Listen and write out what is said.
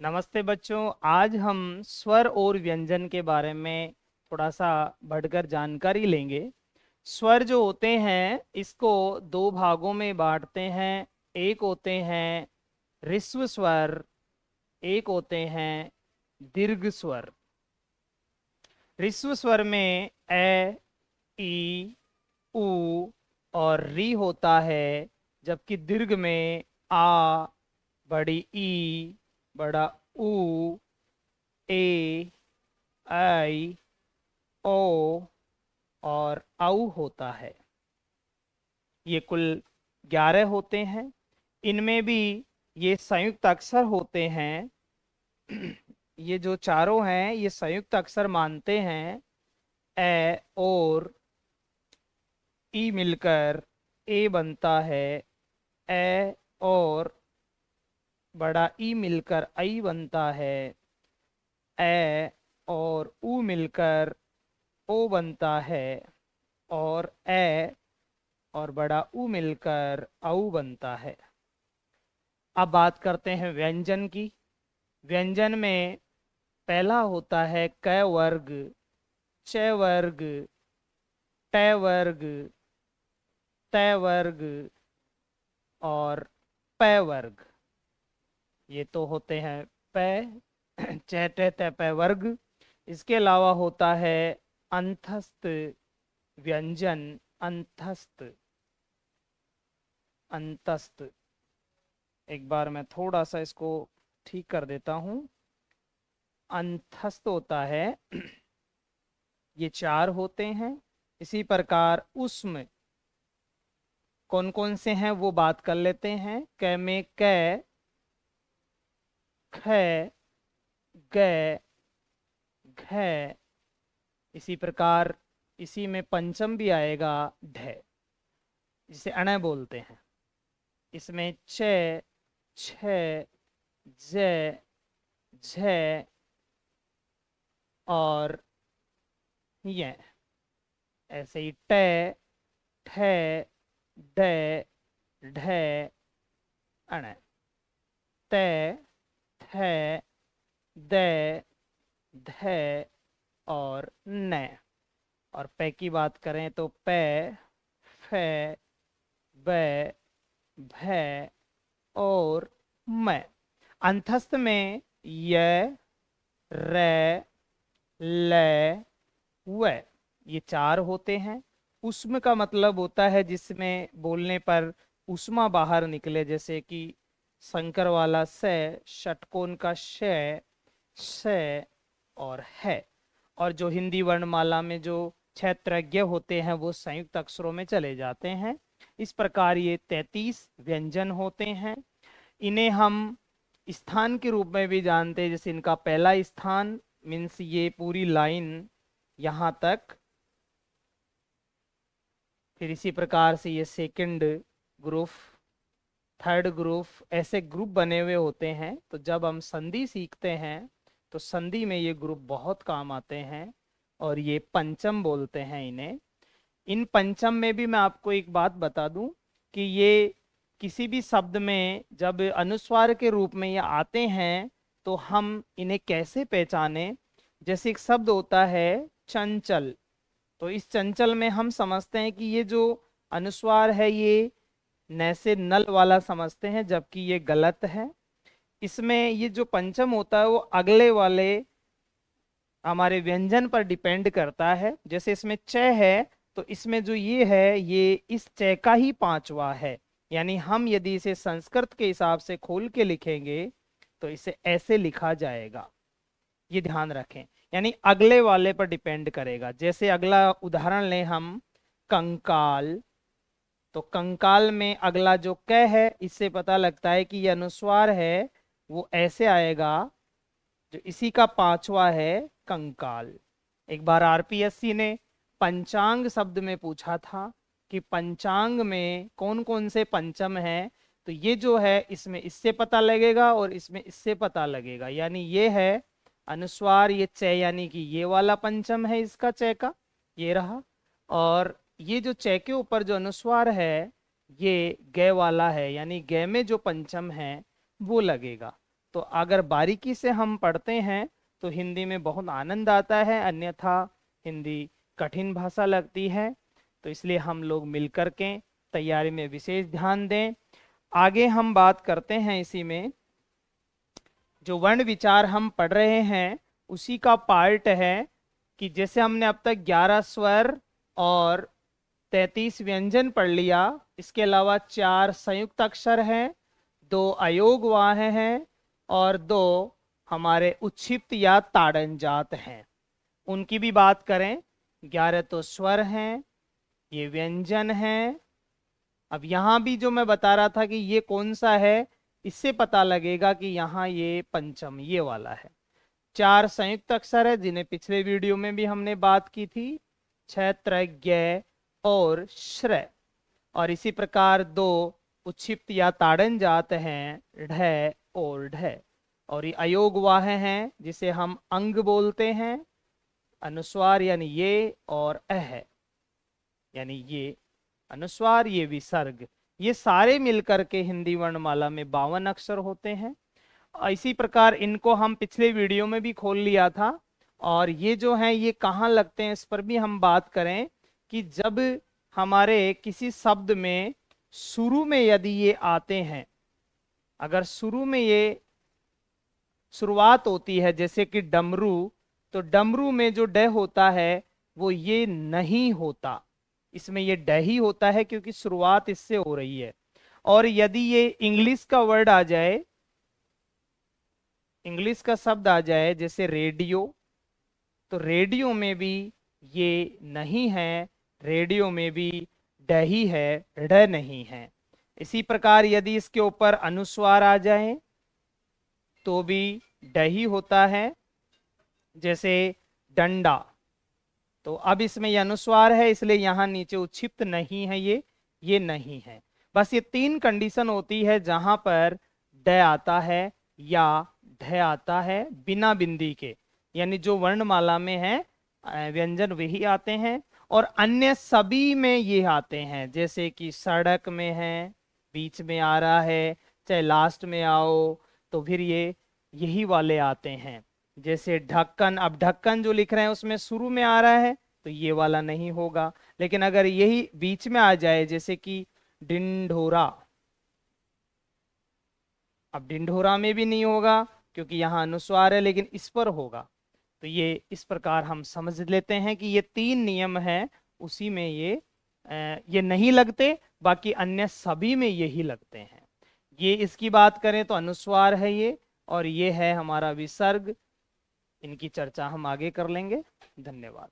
नमस्ते बच्चों। आज हम स्वर और व्यंजन के बारे में थोड़ा सा बढ़कर जानकारी लेंगे। स्वर जो होते हैं इसको दो भागों में बांटते हैं। एक होते हैं ह्रस्व स्वर, एक होते हैं दीर्घ स्वर। ह्रस्व स्वर में ए, ई, उ और री होता है, जबकि दीर्घ में आ, बड़ी ई, बड़ा ऊ, ए, आई, ओ और औ होता है। ये कुल 11 होते हैं। इनमें भी ये संयुक्त अक्षर होते हैं। ये जो चारों हैं ये संयुक्त अक्षर मानते हैं। ए और ई मिलकर ए बनता है। ए और बड़ा ई मिलकर आई बनता है। ए और ऊ मिलकर ओ बनता है। और ए और बड़ा ऊ मिलकर औ बनता है। अब बात करते हैं व्यंजन की। व्यंजन में पहला होता है क वर्ग, च वर्ग, ट वर्ग, त वर्ग और प वर्ग। ये तो होते हैं प च ट त प वर्ग। इसके अलावा होता है अंतस्थ व्यंजन। अंतस्थ, अंतस्थ। एक बार मैं थोड़ा सा इसको ठीक कर देता हूं। अंतस्थ होता है। ये चार होते हैं। इसी प्रकार उसमें कौन कौन से हैं वो बात कर लेते हैं। क में क, ख, ग, घ। इसी प्रकार इसी में पंचम भी आएगा ढ, जिसे अण बोलते हैं। इसमें च, छ, ज, झ और ये। ऐसे ही ट, ठ, ड, ढ, अण। त, थ, द, ध और न। और पे की बात करें तो पे, फ, ब, भ और म। अंतस्थ में य, र, ल, व, ये चार होते हैं। उष्म का मतलब होता है जिसमें बोलने पर उष्मा बाहर निकले, जैसे कि शंकर वाला स, षटकोण का श, श और है। और जो हिंदी वर्णमाला में जो क्षेत्रज्ञ होते हैं वो संयुक्त अक्षरों में चले जाते हैं। इस प्रकार ये 33 व्यंजन होते हैं। इन्हें हम स्थान के रूप में भी जानते हैं। जैसे इनका पहला स्थान मीन्स ये पूरी लाइन यहाँ तक। फिर इसी प्रकार से ये सेकंड ग्रुप, थर्ड ग्रुप, ऐसे ग्रुप बने हुए होते हैं। तो जब हम संधि सीखते हैं तो संधि में ये ग्रुप बहुत काम आते हैं। और ये पंचम बोलते हैं इन्हें। इन पंचम में भी मैं आपको एक बात बता दूं कि ये किसी भी शब्द में जब अनुस्वार के रूप में ये आते हैं तो हम इन्हें कैसे पहचाने। जैसे एक शब्द होता है चंचल, तो इस चंचल में हम समझते हैं कि ये जो अनुस्वार है ये न से नल वाला समझते हैं, जबकि ये गलत है। इसमें ये जो पंचम होता है वो अगले वाले हमारे व्यंजन पर डिपेंड करता है। जैसे इसमें च है तो इसमें जो ये है ये इस च का ही पांचवा है। यानी हम यदि इसे संस्कृत के हिसाब से खोल के लिखेंगे तो इसे ऐसे लिखा जाएगा। ये ध्यान रखें, यानी अगले वाले पर डिपेंड करेगा। जैसे अगला उदाहरण लें हम, कंकाल। तो कंकाल में अगला जो क है इससे पता लगता है कि ये अनुस्वार है, वो ऐसे आएगा। जो इसी का पांचवा है कंकाल। एक बार आरपीएससी ने पंचांग शब्द में पूछा था कि पंचांग में कौन कौन से पंचम हैं। तो ये जो है इसमें इससे पता लगेगा और इसमें इससे पता लगेगा। यानी ये है अनुस्वार, ये च यानी कि ये वाला पंचम है इसका, च का ये रहा। और ये जो च के ऊपर जो अनुस्वार है ये ग वाला है, यानी ग में जो पंचम है वो लगेगा। तो अगर बारीकी से हम पढ़ते हैं तो हिंदी में बहुत आनंद आता है, अन्यथा हिंदी कठिन भाषा लगती है। तो इसलिए हम लोग मिलकर के तैयारी में विशेष ध्यान दें। आगे हम बात करते हैं इसी में, जो वर्ण विचार हम पढ़ रहे हैं उसी का पार्ट है कि जैसे हमने अब तक 11 स्वर और 33 व्यंजन पढ़ लिया, इसके अलावा 4 संयुक्त अक्षर हैं, 2 अयोग वाह हैं और 2 हमारे उच्छिप्त या ताड़न जात हैं। उनकी भी बात करें, 11 तो स्वर हैं, ये व्यंजन हैं। अब यहाँ भी जो मैं बता रहा था कि ये कौन सा है, इससे पता लगेगा कि यहाँ ये पंचम ये वाला है। 4 संयुक्त अक्षर है जिन्हें पिछले वीडियो में भी हमने बात की थी, छ, त्र, ज्ञ और श्र। और इसी प्रकार 2 उच्छिप्त या ताड़न जात हैं, ढ और ढ। और ये अयोग वाह हैं जिसे हम अंग बोलते हैं, अनुस्वार यानी ये और अह यानी ये अनुस्वार, ये विसर्ग। ये सारे मिलकर के हिंदी वर्णमाला में 52 अक्षर होते हैं। इसी प्रकार इनको हम पिछले वीडियो में भी खोल लिया था। और ये जो हैं ये कहाँ लगते हैं इस पर भी हम बात करें कि जब हमारे किसी शब्द में शुरू में यदि ये आते हैं, अगर शुरू में ये शुरुआत होती है जैसे कि डमरू, तो डमरू में जो ड होता है वो ये नहीं होता, इसमें ये ड ही होता है क्योंकि शुरुआत इससे हो रही है। और यदि ये इंग्लिश का वर्ड आ जाए, इंग्लिश का शब्द आ जाए जैसे रेडियो, तो रेडियो में भी ये नहीं है, रेडियो में भी ड ही है, ड नहीं है। इसी प्रकार यदि इसके ऊपर अनुस्वार आ जाए तो भी ड ही होता है, जैसे डंडा। तो अब इसमें यह अनुस्वार है इसलिए यहां नीचे उच्छिप्त नहीं है, ये नहीं है। बस ये 3 कंडीशन होती है जहां पर ड आता है या ढ आता है बिना बिंदी के, यानी जो वर्णमाला में है व्यंजन वही आते हैं और अन्य सभी में ये आते हैं। जैसे कि सड़क में है, बीच में आ रहा है, चाहे लास्ट में आओ तो फिर ये यही वाले आते हैं। जैसे ढक्कन, अब ढक्कन जो लिख रहे हैं उसमें शुरू में आ रहा है तो ये वाला नहीं होगा, लेकिन अगर यही बीच में आ जाए जैसे कि डिंढोरा, अब डिंढोरा में भी नहीं होगा क्योंकि यहाँ अनुस्वार है, लेकिन इस पर होगा। तो ये इस प्रकार हम समझ लेते हैं कि ये 3 नियम हैं, उसी में ये नहीं लगते, बाकी अन्य सभी में यही लगते हैं। ये इसकी बात करें तो अनुस्वार है ये, और ये है हमारा विसर्ग। इनकी चर्चा हम आगे कर लेंगे। धन्यवाद।